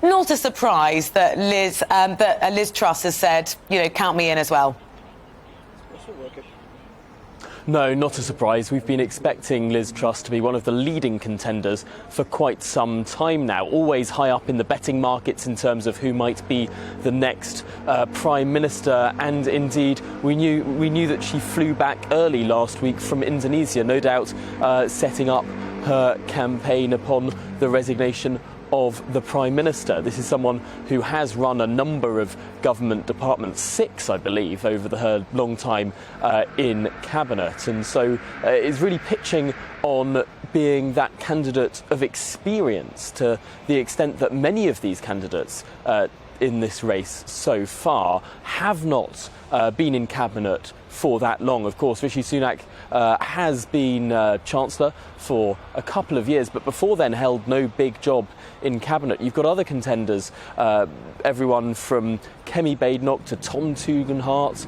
Not a surprise that Liz Truss has said, count me in as well. No, not a surprise. We've been expecting Liz Truss to be one of the leading contenders for quite some time now, always high up in the betting markets in terms of who might be the next Prime Minister. And indeed, we knew that she flew back early last week from Indonesia, no doubt setting up her campaign upon the resignation of the Prime Minister. This is someone who has run a number of government departments, 6, I believe, over her long time in Cabinet, and so is really pitching on being that candidate of experience to the extent that many of these candidates in this race so far have not been in Cabinet for that long. Of course, Rishi Sunak has been Chancellor for a couple of years, but before then held no big job in Cabinet. You've got other contenders, everyone from Kemi Badenoch to Tom Tugendhat,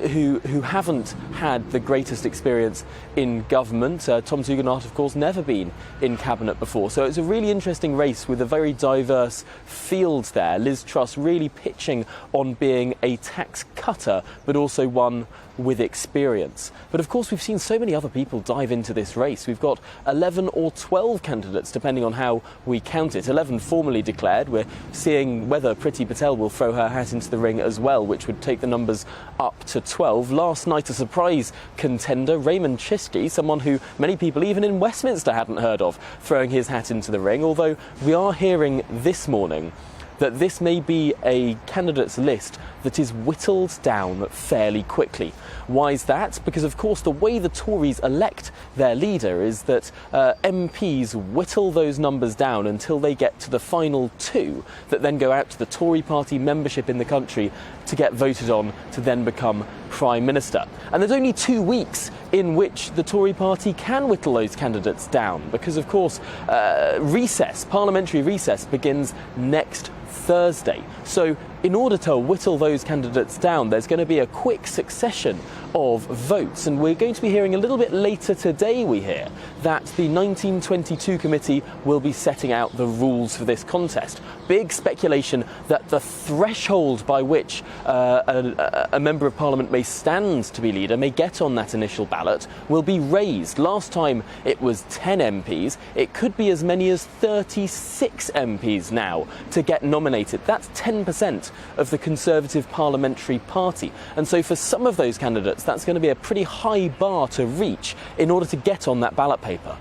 who haven't had the greatest experience in government. Tom Tugendhat, of course, never been in Cabinet before. So it's a really interesting race with a very diverse field there. Liz Truss really pitching on being a tax cutter, but also one with experience. But of course, we've seen so many other people dive into this race. We've got 11 or 12 candidates, depending on how we count it. 11 formally declared. We're seeing whether Priti Patel will throw her hat into the ring as well, which would take the numbers up to 12. Last night, a surprise contender, Raymond Chishti, someone who many people, even in Westminster, hadn't heard of, throwing his hat into the ring. Although we are hearing this morning that this may be a candidates list that is whittled down fairly quickly. Why is that? Because, of course, the way the Tories elect their leader is that MPs whittle those numbers down until they get to the final 2 that then go out to the Tory party membership in the country to get voted on to then become Prime Minister. And there's only 2 weeks in which the Tory party can whittle those candidates down because, of course, parliamentary recess begins next Thursday. So in order to whittle those candidates down, there's going to be a quick succession of votes. And we're going to be hearing a little bit later today, we hear, that the 1922 committee will be setting out the rules for this contest. Big speculation that the threshold by which a member of parliament may stand to be leader, may get on that initial ballot, will be raised. Last time it was 10 MPs. It could be as many as 36 MPs now to get nominated. That's 10% of the Conservative Parliamentary Party. And so for some of those candidates, that's going to be a pretty high bar to reach in order to get on that ballot paper.